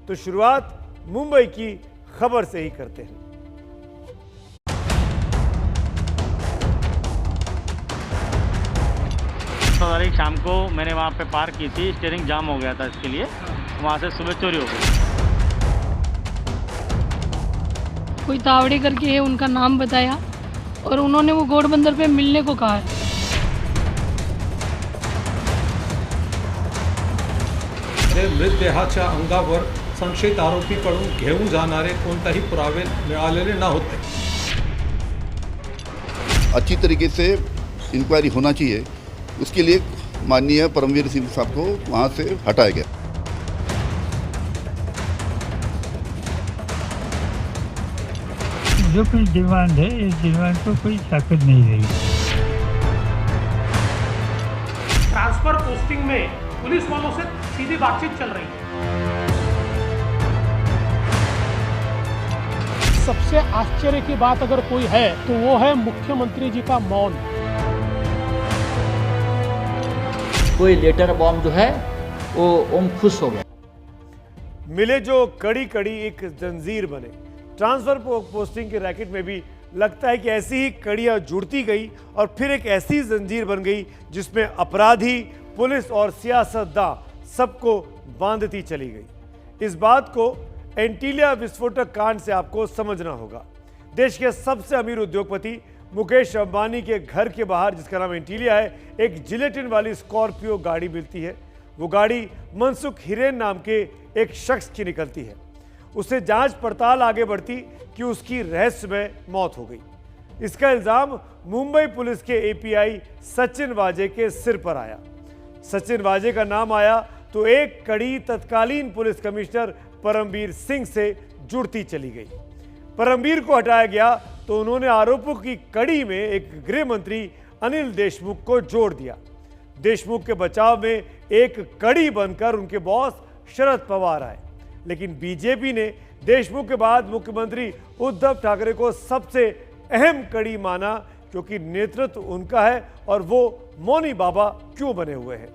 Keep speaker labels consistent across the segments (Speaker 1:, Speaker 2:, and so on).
Speaker 1: तो शुरुआत मुंबई की खबर से ही करते हैं।
Speaker 2: तारीख शाम को मैंने वहाँ पे पार्क की थी, स्टीयरिंग जाम हो गया था, इसके लिए वहाँ से सुबह चोरी हो गई।
Speaker 3: कोई तावड़े करके है, उनका नाम बताया और उन्होंने वो घोड़बंदर पे मिलने को कहा है।
Speaker 4: मृतदेहाच्या अंगावर संशयित आरोपीकडून घेऊन जाणारे कोणताही पुरावे मिळालेले नव्हते।
Speaker 5: अच्छी तरीके से इंक्वायरी होना चाहिए, उसके लिए माननीय परमवीर सिंह साहब को वहाँ से हटाया गया।
Speaker 6: जो कुछ डिमांड है, इस डिमांड को कोई ताकत नहीं रही।
Speaker 7: ट्रांसफर पोस्टिंग में पुलिस वालों से सीधी बातचीत चल रही है। सबसे आश्चर्य की बात अगर कोई है तो वो है मुख्यमंत्री जी का मौन।
Speaker 8: कोई लेटर बॉम्ब जो है वो ओम खुश हो गया।
Speaker 1: मिले जो कड़ी कड़ी एक जंजीर बने। ट्रांसफर पोस्टिंग के रैकेट में भी लगता है कि ऐसी ही कड़ियां जुड़ती गई और फिर एक ऐसी जंजीर बन गई जिसमें अपराधी, पुलिस और सियासतदां सबको बांधती चली गई। इस बात को एंटीलिया विस्फोटक कांड से आपको समझना होगा। देश के सबसे अमीर उद्योगपति मुकेश अंबानी के घर के बाहर, जिसका नाम एंटीलिया है, एक जिलेटिन वाली स्कॉर्पियो गाड़ी मिलती है। वो गाड़ी मनसुख हिरेन नाम के एक शख्स की निकलती है। उससे जांच पड़ताल आगे बढ़ती कि उसकी रहस्यमय मौत हो गई। इसका इल्जाम मुंबई पुलिस के एपीआई सचिन वाजे के सिर पर आया। सचिन वाजे का नाम आया तो एक कड़ी तत्कालीन पुलिस कमिश्नर परमवीर सिंह से जुड़ती चली गई। परमवीर को हटाया गया तो उन्होंने आरोपों की कड़ी में एक गृह मंत्री अनिल देशमुख को जोड़ दिया। देशमुख के बचाव में एक कड़ी बनकर उनके बॉस शरद पवार आए, लेकिन बीजेपी ने देशमुख के बाद मुख्यमंत्री उद्धव ठाकरे को सबसे अहम कड़ी माना, क्योंकि नेतृत्व उनका है और वो मौनी बाबा क्यों बने हुए हैं।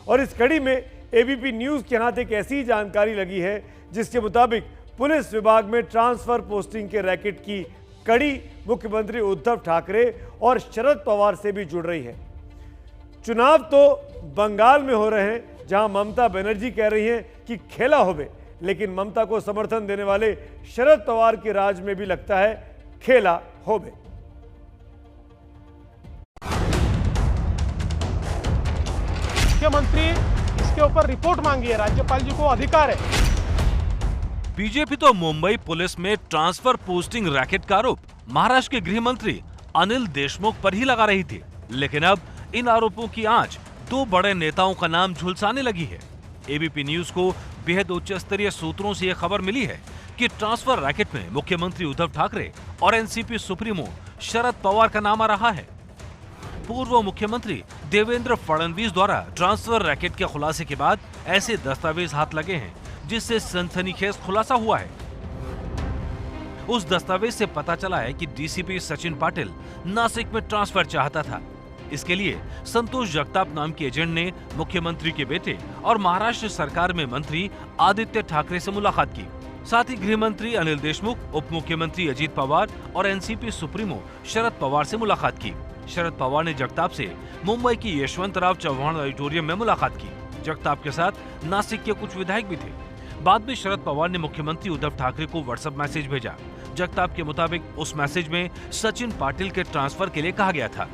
Speaker 1: और इस कड़ी में एबीपी न्यूज के हाथ एक ऐसी जानकारी लगी है जिसके मुताबिक पुलिस विभाग में ट्रांसफर पोस्टिंग के रैकेट की कड़ी मुख्यमंत्री उद्धव ठाकरे और शरद पवार से भी जुड़ रही है। चुनाव तो बंगाल में हो रहे हैं, जहां ममता बनर्जी कह रही हैं कि खेला होवे, लेकिन ममता को समर्थन देने वाले शरद पवार के राज में भी लगता है खेला होवे।
Speaker 7: मुख्यमंत्री इसके ऊपर रिपोर्ट मांगी है, राज्यपाल जी को अधिकार है।
Speaker 9: बीजेपी तो मुंबई पुलिस में ट्रांसफर पोस्टिंग रैकेट का आरोप महाराष्ट्र के गृह मंत्री अनिल देशमुख पर ही लगा रही थी, लेकिन अब इन आरोपों की आंच दो बड़े नेताओं का नाम झुलसाने लगी है। एबीपी न्यूज को बेहद उच्च स्तरीय सूत्रों से यह खबर मिली है कि ट्रांसफर रैकेट में मुख्यमंत्री उद्धव ठाकरे और एनसीपी सुप्रीमो शरद पवार का नाम आ रहा है। पूर्व मुख्यमंत्री देवेंद्र फडणवीस द्वारा ट्रांसफर रैकेट के खुलासे के बाद ऐसे दस्तावेज हाथ लगे हैं जिससे सनसनीखेज खुलासा हुआ है। उस दस्तावेज से पता चला है कि डीसीपी सचिन पाटिल नासिक में ट्रांसफर चाहता था। इसके लिए संतोष जगताप नाम के एजेंट ने मुख्यमंत्री के बेटे और महाराष्ट्र सरकार में मंत्री आदित्य ठाकरे से मुलाकात की। साथ ही गृह मंत्री अनिल देशमुख, उप मुख्यमंत्री अजीत पवार और एनसीपी सुप्रीमो शरद पवार से मुलाकात की। शरद पवार ने जगताप से मुंबई की यशवंतराव चव्हाण ऑडिटोरियम में मुलाकात की। जगताप के साथ नासिक के कुछ विधायक भी थे। बाद में शरद पवार ने मुख्यमंत्री उद्धव ठाकरे को व्हाट्सएप मैसेज भेजा। जगताप के मुताबिक उस मैसेज में सचिन पाटिल के ट्रांसफर के लिए कहा गया था।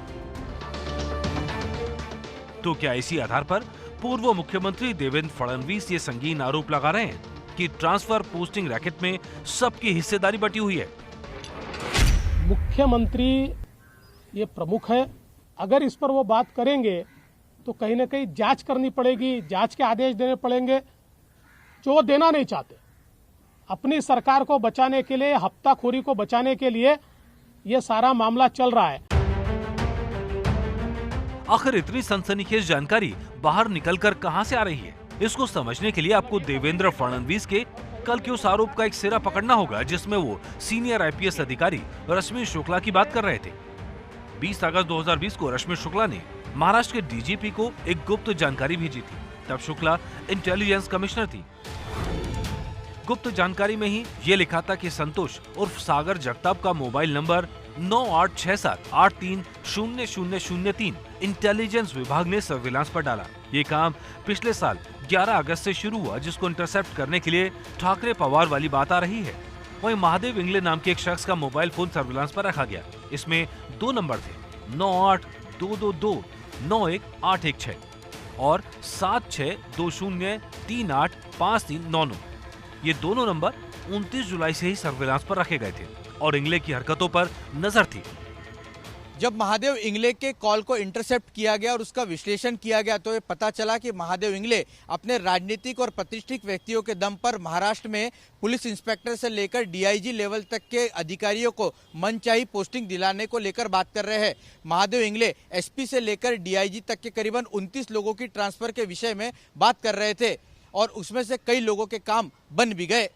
Speaker 9: तो क्या इसी आधार पर पूर्व मुख्यमंत्री देवेंद्र फडणवीस ये संगीन आरोप लगा रहे हैं कि ट्रांसफर पोस्टिंग रैकेट में सबकी हिस्सेदारी बटी हुई है?
Speaker 7: मुख्यमंत्री ये प्रमुख है, अगर इस पर वो बात करेंगे तो कहीं ना कहीं जांच करनी पड़ेगी, जांच के आदेश देने पड़ेंगे जो वो देना नहीं चाहते। अपनी सरकार को बचाने के लिए, हफ्ताखोरी को बचाने के लिए ये सारा मामला चल रहा है।
Speaker 9: आखिर इतनी सनसनीखेज जानकारी बाहर निकलकर कहां से आ रही है? इसको समझने के लिए आपको देवेंद्र फडणवीस के कल के उस आरोप का एक सिरा पकड़ना होगा जिसमें वो सीनियर आईपीएस अधिकारी रश्मि शुक्ला की बात कर रहे थे। 20 अगस्त 2020 को रश्मि शुक्ला ने महाराष्ट्र के डीजीपी को एक गुप्त जानकारी भेजी थी। तब शुक्ला इंटेलिजेंस कमिश्नर थी। गुप्त जानकारी में ही ये लिखा था कि संतोष उर्फ सागर जगताप का मोबाइल नंबर 9867830003 इंटेलिजेंस विभाग ने सर्विलांस पर डाला। ये काम पिछले साल 11 अगस्त से शुरू हुआ, जिसको इंटरसेप्ट करने के लिए ठाकरे पवार वाली बात आ रही है। वहीं महादेव इंगले नाम के एक शख्स का मोबाइल फोन सर्विलांस पर रखा गया। इसमें 2 नंबर थे, 9822291816 और 7620385399। ये दोनों नंबर 29 जुलाई से ही सर्विलांस पर रखे गए थे और इंगले की हरकतों पर नजर थी।
Speaker 10: जब महादेव इंगले के कॉल को इंटरसेप्ट किया गया और उसका विश्लेषण किया गया तो ये पता चला कि महादेव इंगले अपने राजनीतिक और प्रतिष्ठित व्यक्तियों के दम पर महाराष्ट्र में पुलिस इंस्पेक्टर से लेकर डीआईजी लेवल तक के अधिकारियों को मनचाही पोस्टिंग दिलाने को लेकर बात कर रहे हैं। महादेव इंगले एसपी से लेकर डीआईजी तक के करीबन 29 लोगों की ट्रांसफर के विषय में बात कर रहे थे और उसमें से कई लोगों के काम बन भी गए।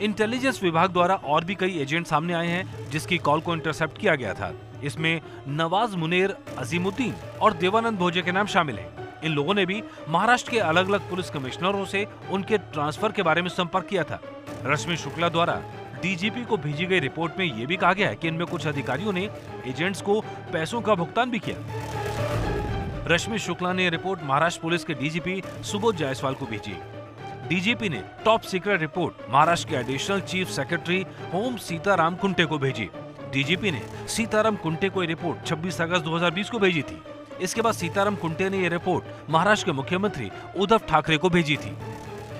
Speaker 9: इंटेलिजेंस विभाग द्वारा और भी कई एजेंट सामने आए हैं जिसकी कॉल को इंटरसेप्ट किया गया था। इसमें नवाज मुनेर, अजीमुद्दीन और देवानंद भोजे के नाम शामिल हैं। इन लोगों ने भी महाराष्ट्र के अलग अलग पुलिस कमिश्नरों से उनके ट्रांसफर के बारे में संपर्क किया था। रश्मि शुक्ला द्वारा डीजीपी को भेजी गई रिपोर्ट में यह भी कहा गया है कि इनमें कुछ अधिकारियों ने एजेंट्स को पैसों का भुगतान भी किया। रश्मि शुक्ला ने रिपोर्ट महाराष्ट्र पुलिस के डीजीपी सुबोध जायसवाल को भेजी। डीजीपी ने टॉप सीक्रेट रिपोर्ट महाराष्ट्र के additional chief secretary home Sitaram Kunte को भेजी। डीजीपी ने सीताराम कुंटे को ये रिपोर्ट 26 अगस्त 2020 को भेजी थी। इसके बाद सीताराम कुंटे ने ये रिपोर्ट महाराष्ट्र के मुख्यमंत्री उद्धव ठाकरे को भेजी थी।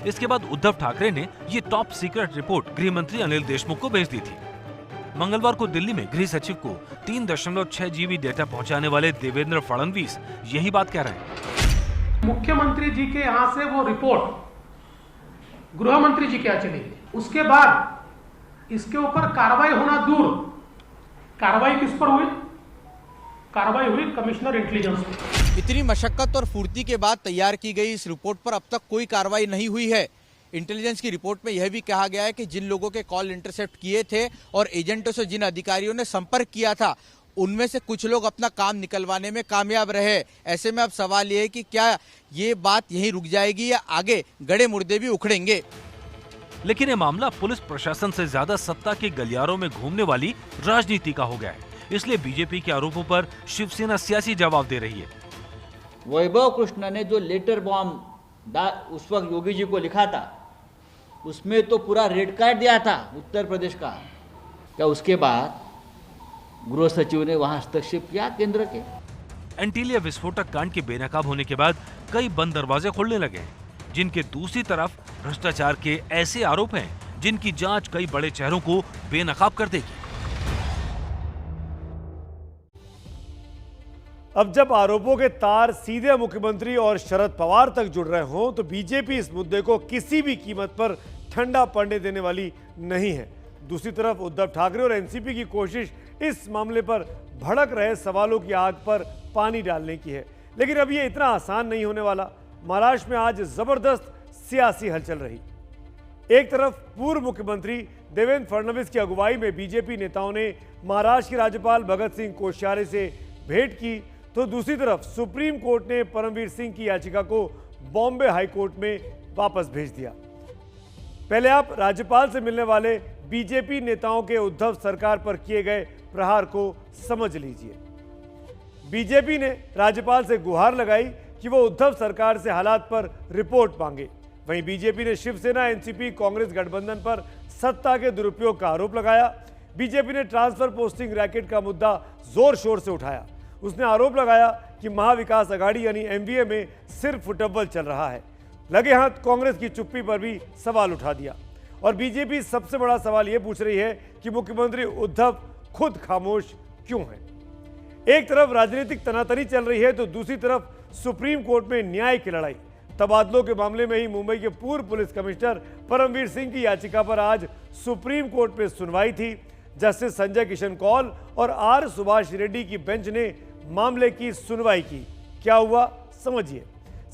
Speaker 9: इसके बाद उद्धव ठाकरे ने ये टॉप सीक्रेट रिपोर्ट गृह मंत्री अनिल देशमुख को भेज दी थी। मंगलवार को दिल्ली में गृह सचिव को 3.6 जीबी डेटा पहुंचाने वाले देवेंद्र फडणवीस यही बात कह रहे हैं।
Speaker 7: मुख्यमंत्री जी के यहाँ से वो रिपोर्ट गृह मंत्री जी के यहाँ चली गई। उसके बाद इसके ऊपर कार्रवाई होना दूर, कार्रवाई किस पर हुई? कार्रवाई हुई कमिश्नर इंटेलिजेंस पर।
Speaker 10: इतनी मशक्कत और फुर्ती के बाद तैयार की गई इस रिपोर्ट पर अब तक कोई कार्रवाई नहीं हुई है। इंटेलिजेंस की रिपोर्ट में यह भी कहा गया है कि जिन लोगों के कॉल इंटरसेप्ट किए थे और एजेंटों से जिन अधिकारियों ने संपर्क किया था उनमें से कुछ लोग अपना काम निकलवाने में कामयाब रहे। ऐसे में अब सवाल ये है कि क्या ये बात यहीं रुक जाएगी या आगे गड़े मुर्दे भी उखड़ेंगे।
Speaker 9: लेकिन ये मामला पुलिस प्रशासन से ज्यादा सत्ता के गलियारों में घूमने वाली राजनीति का हो गया है। इसलिए बीजेपी के आरोपों पर शिवसेना सियासी जवाब दे रही है।
Speaker 8: वैभव कृष्ण ने जो लेटर बॉम्ब उस वक्त योगी जी को लिखा था उसमें तो पूरा रेड कार्ड दिया था उत्तर प्रदेश का। क्या उसके बाद गृह सचिव ने वहां हस्तक्षेप किया केंद्र के?
Speaker 9: एंटीलिया विस्फोटक कांड के बेनकाब होने के बाद कई बंद दरवाजे खुलने लगे हैं, जिनके दूसरी तरफ भ्रष्टाचार के ऐसे आरोप हैं जिनकी जांच कई बड़े चेहरों को बेनकाब कर देगी।
Speaker 1: अब जब आरोपों के तार सीधे मुख्यमंत्री और शरद पवार तक जुड़ रहे हों तो बीजेपी इस मुद्दे को किसी भी कीमत पर ठंडा पड़ने देने वाली नहीं है। दूसरी तरफ उद्धव ठाकरे और एनसीपी की कोशिश इस मामले पर भड़क रहे सवालों की आग पर पानी डालने की है, लेकिन अब ये इतना आसान नहीं होने वाला। महाराष्ट्र में आज जबरदस्त सियासी हलचल रही। एक तरफ पूर्व मुख्यमंत्री देवेंद्र फडणवीस की अगुवाई में बीजेपी नेताओं ने महाराष्ट्र के राज्यपाल भगत सिंह कोश्यारी से भेंट की, तो दूसरी तरफ सुप्रीम कोर्ट ने परमवीर सिंह की याचिका को बॉम्बे हाई कोर्ट में वापस भेज दिया। पहले आप राज्यपाल से मिलने वाले बीजेपी नेताओं के उद्धव सरकार पर किए गए प्रहार को समझ लीजिए। बीजेपी ने राज्यपाल से गुहार लगाई कि वो उद्धव सरकार से हालात पर रिपोर्ट मांगे। वहीं बीजेपी ने शिवसेना, एनसीपी, कांग्रेस गठबंधन पर सत्ता के दुरुपयोग का आरोप लगाया। बीजेपी ने ट्रांसफर पोस्टिंग रैकेट का मुद्दा जोर शोर से उठाया। उसने आरोप लगाया कि महाविकास अघाड़ी यानी एमवीए में सिर्फ फुटबॉल चल रहा है। लगे हाथ कांग्रेस की चुप्पी पर भी सवाल उठा दिया। और बीजेपी सबसे बड़ा सवाल यह पूछ रही है कि मुख्यमंत्री उद्धव खुद खामोश क्यों हैं। एक तरफ राजनीतिक तनातनी चल रही है तो दूसरी तरफ सुप्रीम कोर्ट में न्याय की लड़ाई। तबादलों के मामले में ही मुंबई के पूर्व पुलिस कमिश्नर परमवीर सिंह की याचिका पर आज सुप्रीम कोर्ट में सुनवाई थी। जस्टिस संजय किशन कौल और आर सुभाष रेड्डी की बेंच ने मामले की सुनवाई की। क्या हुआ समझिए।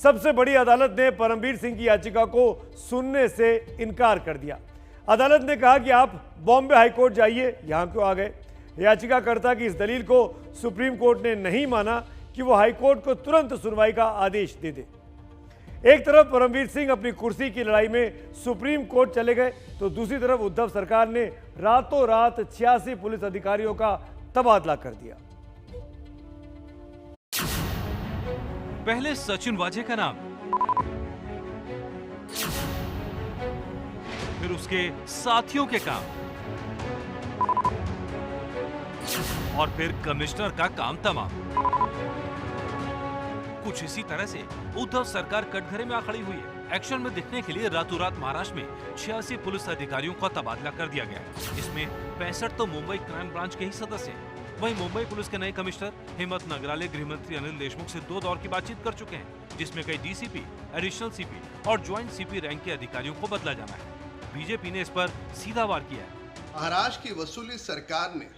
Speaker 1: सबसे बड़ी अदालत ने परमवीर सिंह की याचिका को सुनने से इनकार कर दिया। अदालत ने कहा कि आप बॉम्बे हाईकोर्ट जाइए, यहां क्यों आ गए। याचिकाकर्ता की इस दलील को सुप्रीम कोर्ट ने नहीं माना कि वो हाईकोर्ट को तुरंत सुनवाई का आदेश दे दे। एक तरफ परमवीर सिंह अपनी कुर्सी की लड़ाई में सुप्रीम कोर्ट चले गए, तो दूसरी तरफ उद्धव सरकार ने रातों रात 86 पुलिस अधिकारियों का तबादला कर दिया।
Speaker 9: पहले सचिन वाजे का नाम, फिर उसके साथियों के काम, और फिर कमिश्नर का काम तमाम। कुछ इसी तरह से उद्धव सरकार कटघरे में आ खड़ी हुई है। एक्शन में दिखने के लिए रातों रात महाराष्ट्र में 86 पुलिस अधिकारियों का तबादला कर दिया गया है। इसमें 65 तो मुंबई क्राइम ब्रांच के ही सदस्य हैं। वहीं मुंबई पुलिस के नए कमिश्नर हिम्मत नगराले गृह मंत्री अनिल देशमुख से 2 दौर की बातचीत कर चुके हैं, जिसमें कई डीसीपी, एडिशनल सीपी और ज्वाइंट सीपी रैंक के अधिकारियों को बदला जाना है। बीजेपी ने इस पर सीधा वार किया है।
Speaker 11: महाराष्ट्र की वसूली सरकार ने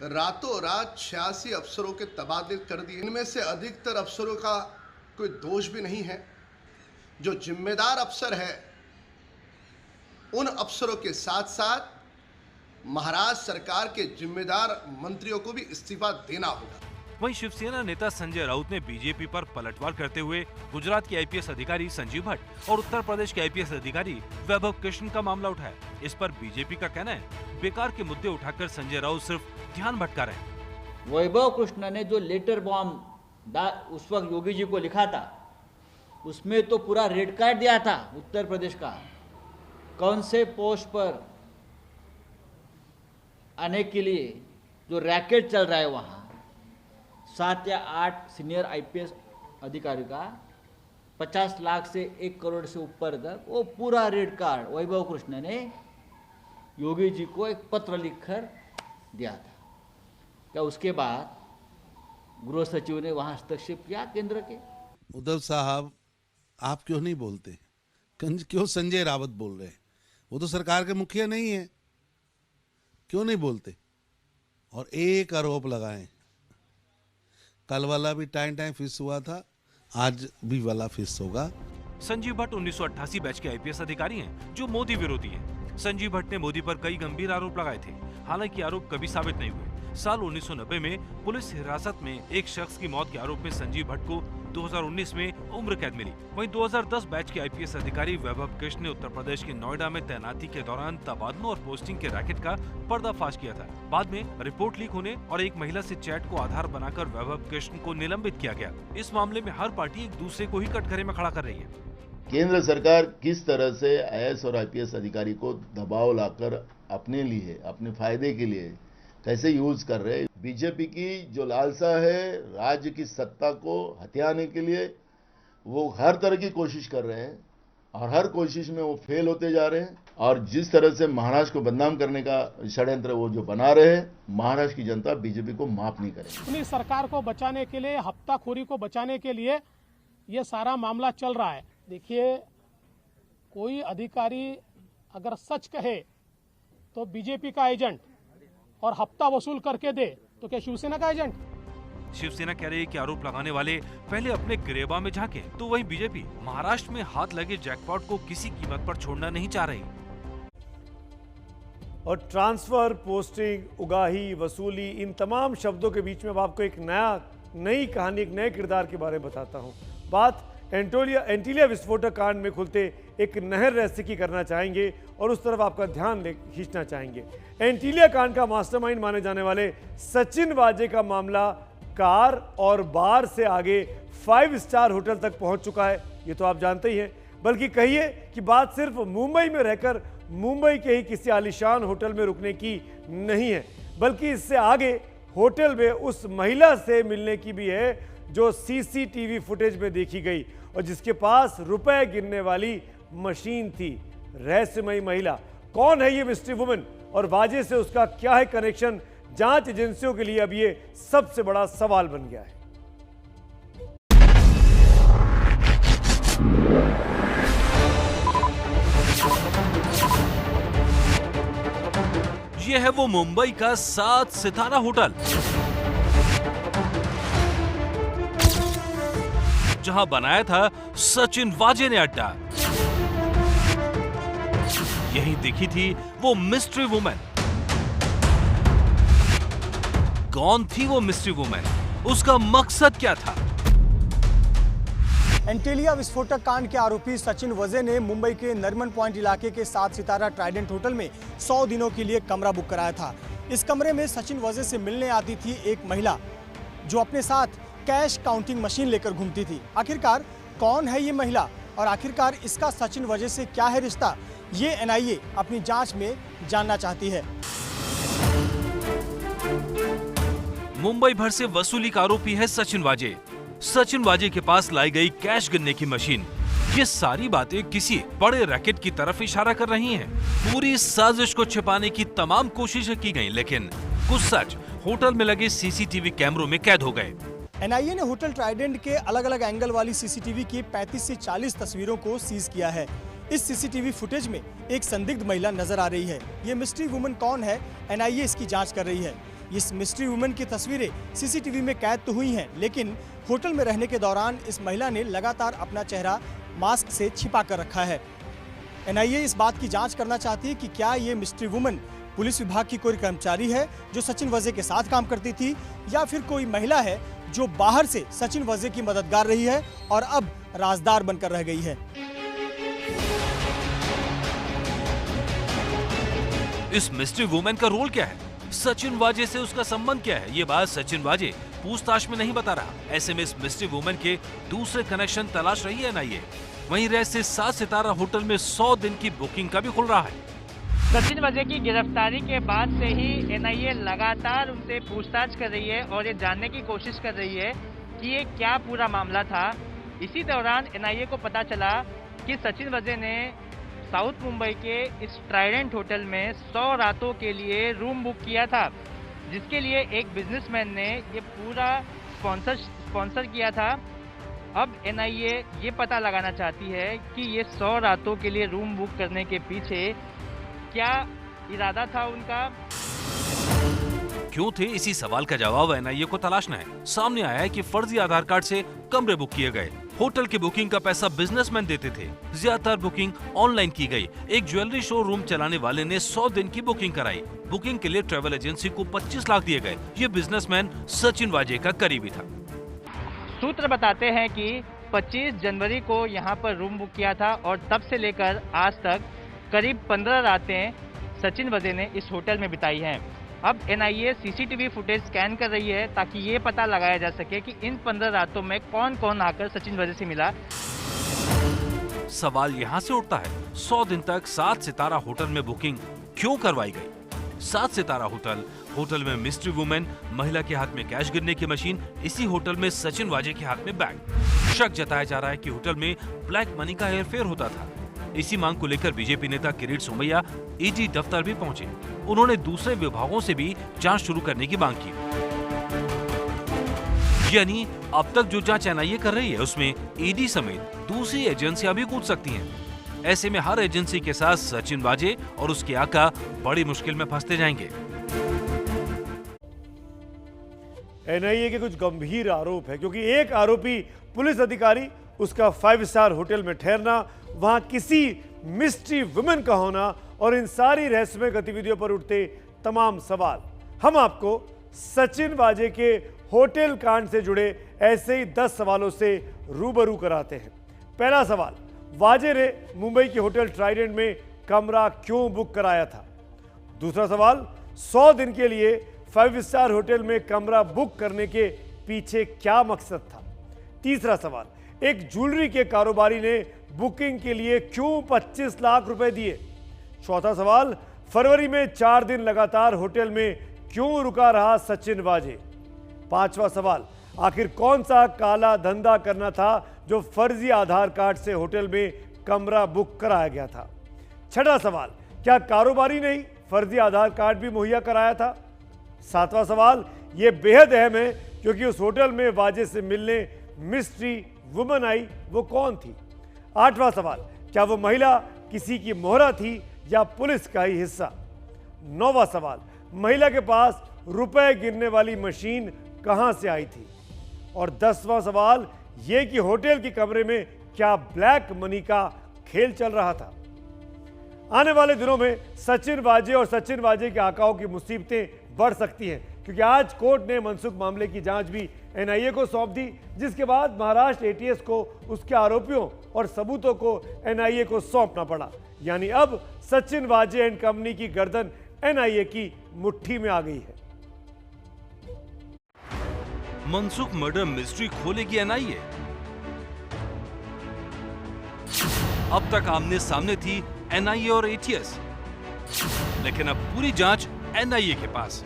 Speaker 11: रातों रात 86 अफसरों के तबादले कर दिए। इनमें से अधिकतर अफसरों का कोई दोष भी नहीं है। जो जिम्मेदार अफसर है, उन अफसरों के साथ साथ महाराष्ट्र सरकार के जिम्मेदार मंत्रियों को भी इस्तीफा देना होगा।
Speaker 9: वहीं शिवसेना नेता संजय राउत ने बीजेपी पर पलटवार करते हुए गुजरात के आईपीएस अधिकारी संजीव भट्ट और उत्तर प्रदेश के आईपीएस अधिकारी वैभव कृष्ण का मामला उठाया। इस पर बीजेपी का कहना है, बेकार के मुद्दे उठाकर संजय राउत सिर्फ ध्यान भटका रहे हैं।
Speaker 8: वैभव कृष्ण ने जो लेटर बॉम्ब उस वक्त योगी जी को लिखा था, उसमें तो पूरा रेड कार्ड दिया था उत्तर प्रदेश का। कौन से पोस्ट पर आने के लिए जो रैकेट चल रहा है वहाँ, 7 या 8 सीनियर आईपीएस अधिकारी का 50 लाख से 1 करोड़ से ऊपर तक वो पूरा रेड कार्ड वैभव कृष्ण ने योगी जी को एक पत्र लिखकर दिया था। क्या उसके बाद गृह सचिव ने वहाँ हस्तक्षेप किया केंद्र के?
Speaker 12: उद्धव साहब, आप क्यों नहीं बोलते? क्यों संजय रावत बोल रहे हैं? वो तो सरकार के मुखिया नहीं है, क्यों नहीं बोलते? और एक आरोप लगाएं, कल वाला भी टाइम फिक्स हुआ था, आज भी वाला फिक्स होगा।
Speaker 9: संजीव भट्ट 1988 बैच के आईपीएस अधिकारी हैं, जो मोदी विरोधी हैं। संजीव भट्ट ने मोदी पर कई गंभीर आरोप लगाए थे, हालांकि आरोप कभी साबित नहीं हुए। साल 1990 में पुलिस हिरासत में एक शख्स की मौत के आरोप में संजीव भट्ट को 2019 में उम्र कैद मिली। वहीं 2010 बैच के आईपीएस अधिकारी वैभव कृष्ण ने उत्तर प्रदेश के नोएडा में तैनाती के दौरान तबादलों और पोस्टिंग के रैकेट का पर्दाफाश किया था। बाद में रिपोर्ट लीक होने और एक महिला से चैट को आधार बनाकर वैभव कृष्ण को निलंबित किया गया। इस मामले में हर पार्टी एक दूसरे को ही कटघरे में खड़ा कर रही है।
Speaker 13: केंद्र सरकार किस तरह से आईएएस और आईपीएस अधिकारी को दबाव लाकर अपने लिए, अपने फायदे के लिए कैसे यूज कर रहे हैं। बीजेपी की जो लालसा है राज्य की सत्ता को हथियाने के लिए, वो हर तरह की कोशिश कर रहे हैं और हर कोशिश में वो फेल होते जा रहे हैं। और जिस तरह से महाराष्ट्र को बदनाम करने का षड्यंत्र वो जो बना रहे हैं, महाराष्ट्र की जनता बीजेपी को माफ नहीं करेगी।
Speaker 7: अपनी सरकार को बचाने के लिए, हफ्ताखोरी को बचाने के लिए ये सारा मामला चल रहा है। देखिए, कोई अधिकारी अगर सच कहे तो बीजेपी का एजेंट, और हफ्ता वसूल करके दे तो क्या शिवसेना का एजेंट?
Speaker 9: शिवसेना कह रही है कि आरोप लगाने वाले पहले अपने गिरेबा में झांके, तो वहीं बीजेपी महाराष्ट्र में हाथ लगे जैकपॉट को किसी कीमत पर छोड़ना नहीं चाह रही।
Speaker 1: और ट्रांसफर, पोस्टिंग, उगाही, वसूली, इन तमाम शब्दों के बीच में अब आपको एक नई कहानी, एक नए किरदार के बारे में बताता हूँ। बात एंटीलिया विस्फोटक कांड में खुलते एक नहर रहस्य की करना चाहेंगे और उस तरफ आपका ध्यान खींचना चाहेंगे। एंटीलिया कांड का मास्टरमाइंड माने जाने वाले सचिन वाजे का मामला कार और बार से आगे 5 स्टार होटल तक पहुंच चुका है, ये तो आप जानते ही हैं। बल्कि कहिए कि बात सिर्फ मुंबई में रहकर मुंबई के ही किसी आलीशान होटल में रुकने की नहीं है, बल्कि इससे आगे होटल में उस महिला से मिलने की भी है जो सीसीटीवी फुटेज में देखी गई और जिसके पास रुपए गिनने वाली मशीन थी। रहस्यमयी महिला कौन है ये मिस्ट्री वुमन और वाजे से उसका क्या है कनेक्शन? जांच एजेंसियों के लिए अब ये सबसे बड़ा सवाल बन गया है।
Speaker 9: ये है वो मुंबई का 7 सितारा होटल, जहां बनाया था सचिन वाजे ने अड्डा। यहीं दिखी थी वो मिस्ट्री वुमन। कौन थी वो मिस्ट्री वुमन? उसका मकसद क्या था?
Speaker 14: एंटेलिया विस्फोटक कांड के आरोपी सचिन वजे ने मुंबई के नरीमन पॉइंट इलाके के 7 सितारा ट्राइडेंट होटल में 100 दिनों के लिए कमरा बुक कराया था। इस कमरे में सचिन वजे से मिलने आती थी एक महिला जो अपने साथ कैश काउंटिंग मशीन लेकर घूमती थी। आखिरकार कौन है ये महिला और आखिरकार इसका सचिन वजे से क्या है रिश्ता, ये एनआईए अपनी जांच में जानना चाहती है।
Speaker 9: मुंबई भर से वसूली का आरोपी है सचिन वाजे। सचिन वाजे के पास लाई गई कैश गिनने की मशीन, ये सारी बातें किसी बड़े रैकेट की तरफ इशारा कर रही हैं। पूरी साजिश को छिपाने की तमाम कोशिशें की गईं, लेकिन कुछ सच होटल में लगे सीसीटीवी कैमरों में कैद हो गए।
Speaker 14: एनआईए ने होटल ट्राइडेंट के अलग अलग एंगल वाली सीसीटीवी की 35 से 40 तस्वीरों को सीज किया है। इस सीसीटीवी फुटेज में एक संदिग्ध महिला नजर आ रही है। ये मिस्ट्री वुमन कौन है, एनआईए इसकी जांच कर रही है। इस मिस्ट्री वुमन की तस्वीरें सीसीटीवी में कैद तो हुई हैं, लेकिन होटल में रहने के दौरान इस महिला ने लगातार अपना चेहरा मास्क से छिपा कर रखा है। एनआईए इस बात की जांच करना चाहती है कि क्या ये मिस्ट्री वुमन पुलिस विभाग की कोई कर्मचारी है जो सचिन वजे के साथ काम करती थी, या फिर कोई महिला है जो बाहर से सचिन वजे की मददगार रही है और अब राजदार बनकर रह गई है।
Speaker 9: इस मिस्ट्री वुमेन का रोल क्या है, सचिन वाजे से उसका संबंध क्या है, ये बात सचिन वाजे पूछताछ में नहीं बता रहा। ऐसे में इस मिस्ट्री वुमेन के दूसरे कनेक्शन तलाश रही है एनआईए। वहीं रहस्य 7 सितारा होटल में 100 दिन की बुकिंग का भी खुल रहा है।
Speaker 15: सचिन वजे की गिरफ्तारी के बाद से ही एनआईए लगातार उनसे पूछताछ कर रही है और ये जानने की कोशिश कर रही है कि ये क्या पूरा मामला था। इसी दौरान एनआईए को पता चला कि सचिन वजे ने साउथ मुंबई के इस ट्राइडेंट होटल में 100 रातों के लिए रूम बुक किया था, जिसके लिए एक बिजनेसमैन ने ये पूरा स्पॉन्सर किया था। अब एनआईए ये पता लगाना चाहती है कि ये 100 रातों के लिए रूम बुक करने के पीछे क्या इरादा था उनका।
Speaker 9: क्यों थे, इसी सवाल का जवाब एनआईए को तलाशना है। सामने आया है कि फर्जी आधार कार्ड से कमरे बुक किए गए। होटल की बुकिंग का पैसा बिजनेसमैन देते थे। ज्यादातर बुकिंग ऑनलाइन की गई। एक ज्वेलरी शोरूम चलाने वाले ने 100 दिन की बुकिंग कराई। बुकिंग के लिए ट्रैवल एजेंसी को 25 लाख दिए गए। ये बिजनेसमैन सचिन वाजे का करीबी था।
Speaker 15: सूत्र बताते हैं कि 25 जनवरी को यहाँ पर रूम बुक किया था और तब से लेकर आज तक करीब 15 रातें सचिन वजे ने इस होटल में बिताई हैं। अब एनआईए सीसीटीवी फुटेज स्कैन कर रही है ताकि ये पता लगाया जा सके कि इन 15 रातों में कौन कौन आकर सचिन वजे से मिला।
Speaker 9: सवाल यहाँ से उठता है, 100 दिन तक 7 सितारा होटल में बुकिंग क्यों करवाई गई? 7 सितारा होटल में मिस्ट्री वुमेन, महिला के हाथ में कैश गिनने की मशीन, इसी होटल में सचिन वाजे के हाथ में बैग। शक जताया जा रहा है कि होटल में ब्लैक मनी का हेरफेर होता था। इसी मांग को लेकर बीजेपी नेता किरीट सोमैया ईडी दफ्तर भी पहुंचे। उन्होंने दूसरे विभागों से भी जांच शुरू करने की मांग की। यानी अब तक जो जांच एनआईए कर रही है उसमें ईडी समेत दूसरी एजेंसियां भी कूद सकती हैं। ऐसे में हर एजेंसी के साथ सचिन वाजे और उसके आका बड़ी मुश्किल में फंसते जाएंगे।
Speaker 1: एनआईए के कुछ गंभीर आरोप है, क्योंकि एक आरोपी पुलिस अधिकारी, उसका 5 स्टार होटल में ठहरना, वहां किसी मिस्ट्री वुमेन का होना और इन सारी रहस्यमय गतिविधियों पर उठते तमाम सवाल। हम आपको सचिन वाजे के होटल कांड से जुड़े ऐसे ही 10 सवालों से रूबरू कराते हैं। पहला सवाल, वाजे ने मुंबई के होटल ट्राइडेंट में कमरा क्यों बुक कराया था? दूसरा सवाल, 100 दिन के लिए 5 स्टार होटल में कमरा बुक करने के पीछे क्या मकसद था? तीसरा सवाल, एक ज्वेलरी के कारोबारी ने बुकिंग के लिए क्यों 25 लाख रुपए दिए? चौथा सवाल, फरवरी में 4 दिन लगातार होटल में क्यों रुका रहा सचिन वाजे? पांचवा सवाल, आखिर कौन सा काला धंधा करना था जो फर्जी आधार कार्ड से होटल में कमरा बुक कराया गया था? छठा सवाल, क्या कारोबारी ने ही फर्जी आधार कार्ड भी मुहैया कराया था? सातवां सवाल, यह बेहद अहम है क्योंकि उस होटल में वाजे से मिलने मिस्ट्री वुमन आई, वो कौन थी? आठवां सवाल, क्या वो महिला किसी की मोहरा थी या पुलिस का ही हिस्सा? नौवां सवाल, महिला के पास रुपए गिनने वाली मशीन कहां से आई थी? और 10वां सवाल यह कि होटल के कमरे में क्या ब्लैक मनी का खेल चल रहा था? आने वाले दिनों में सचिन वाजे और सचिन वाजे के आकाओं की मुसीबतें बढ़ सकती हैं, क्योंकि आज कोर्ट ने मनसुख मामले की जांच भी एनआईए को सौंप दी, जिसके बाद महाराष्ट्र एटीएस को उसके आरोपियों और सबूतों को एनआईए को सौंपना पड़ा। यानी अब सचिन वाजे एंड कंपनी की गर्दन एनआईए की मुट्ठी में आ गई है।
Speaker 9: मनसुख मर्डर मिस्ट्री खोलेगी एनआईए। अब तक आमने सामने थी एनआईए और एटीएस, लेकिन अब पूरी जांच एनआईए के पास।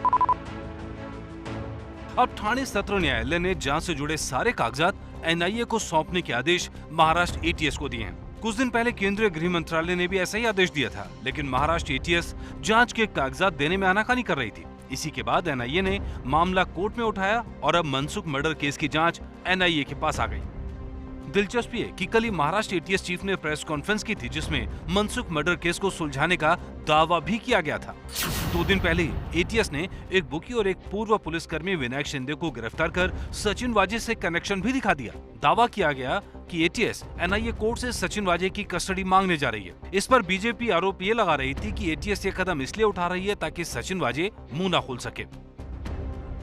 Speaker 9: अब ठाणे सत्र न्यायालय ने जांच से जुड़े सारे कागजात एनआईए को सौंपने के आदेश महाराष्ट्र एटीएस को दिए हैं। कुछ दिन पहले केंद्रीय गृह मंत्रालय ने भी ऐसा ही आदेश दिया था, लेकिन महाराष्ट्र एटीएस जांच के कागजात देने में आनाकानी कर रही थी। इसी के बाद एनआईए ने मामला कोर्ट में उठाया और अब मनसुख मर्डर केस की जांच एनआईए के पास आ गई। दिलचस्पी है कि कल ही महाराष्ट्र एटीएस चीफ ने प्रेस कॉन्फ्रेंस की थी, जिसमें मनसुख मर्डर केस को सुलझाने का दावा भी किया गया था। 2 दिन पहले एटीएस ने एक बुकी और एक पूर्व पुलिसकर्मी विनायक शिंदे को गिरफ्तार कर सचिन वाजे से कनेक्शन भी दिखा दिया। दावा किया गया कि एटीएस एनआईए कोर्ट से सचिन वाजे की कस्टडी मांगने जा रही है। इस पर बीजेपी आरोप ये लगा रही थी कि एटीएस ये कदम इसलिए उठा रही है ताकि सचिन वाजे मुंह न खोल सके।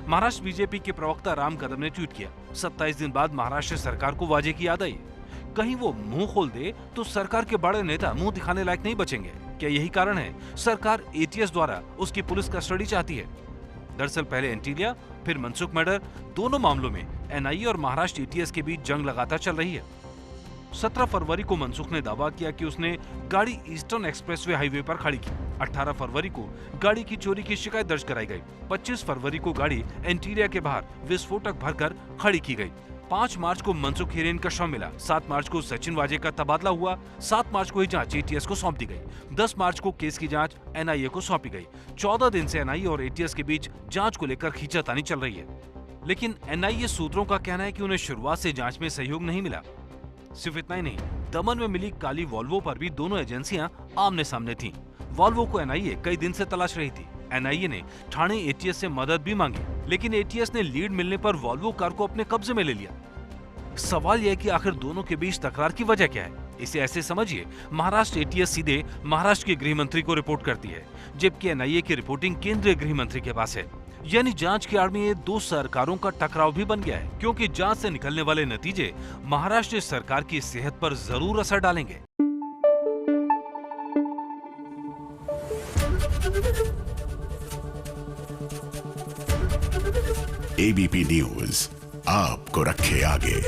Speaker 9: महाराष्ट्र बीजेपी के प्रवक्ता राम कदम ने ट्वीट किया, 27 दिन बाद महाराष्ट्र सरकार को वाजे की याद आई। कहीं वो मुंह खोल दे तो सरकार के बड़े नेता मुंह दिखाने लायक नहीं बचेंगे। क्या यही कारण है सरकार एटीएस द्वारा उसकी पुलिस कस्टडी चाहती है? दरअसल पहले एंटीलिया फिर मनसुख मर्डर, दोनों मामलों में एनआईए और महाराष्ट्र एटीएस के बीच जंग लगातार चल रही है। 17 फरवरी को मनसुख ने दावा किया कि उसने गाड़ी ईस्टर्न एक्सप्रेसवे हाईवे पर खड़ी की। 18 फरवरी को गाड़ी की चोरी की शिकायत दर्ज कराई गई। 25 फरवरी को गाड़ी एंटीरिया के बाहर विस्फोटक भरकर खड़ी की गई। 5 मार्च को मनसुख हिरेन का शव मिला। 7 मार्च को सचिन वाजे का तबादला हुआ। 7 मार्च को ही जांच एटीएस को सौंप दी गई। 10 मार्च को केस की जांच एनआईए को सौंपी गई। 14 दिन से एनआईए और एटीएस के बीच जांच को लेकर खींचातानी चल रही है, लेकिन एनआईए सूत्रों का कहना है कि उन्हें शुरुआत से जांच में सहयोग नहीं मिला। सिर्फ इतना ही नहीं, दमन में मिली काली वॉल्वो पर भी दोनों एजेंसियां आमने सामने थीं। वॉल्वो को एनआईए कई दिन से तलाश रही थी। एनआईए ने ठाणे एटीएस से मदद भी मांगी, लेकिन एटीएस ने लीड मिलने पर वॉल्वो कार को अपने कब्जे में ले लिया। सवाल यह है कि आखिर दोनों के बीच तकरार की वजह क्या है? इसे ऐसे समझिए, महाराष्ट्र एटीएस सीधे महाराष्ट्र के गृह मंत्री को रिपोर्ट करती है, जबकि एनआईए की रिपोर्टिंग केंद्रीय गृह मंत्री के पास है। यानी जांच की आड़ में ये 2 सरकारों का टकराव भी बन गया है, क्योंकि जांच से निकलने वाले नतीजे महाराष्ट्र सरकार की सेहत पर जरूर असर डालेंगे।
Speaker 16: एबीपी न्यूज आपको रखे आगे।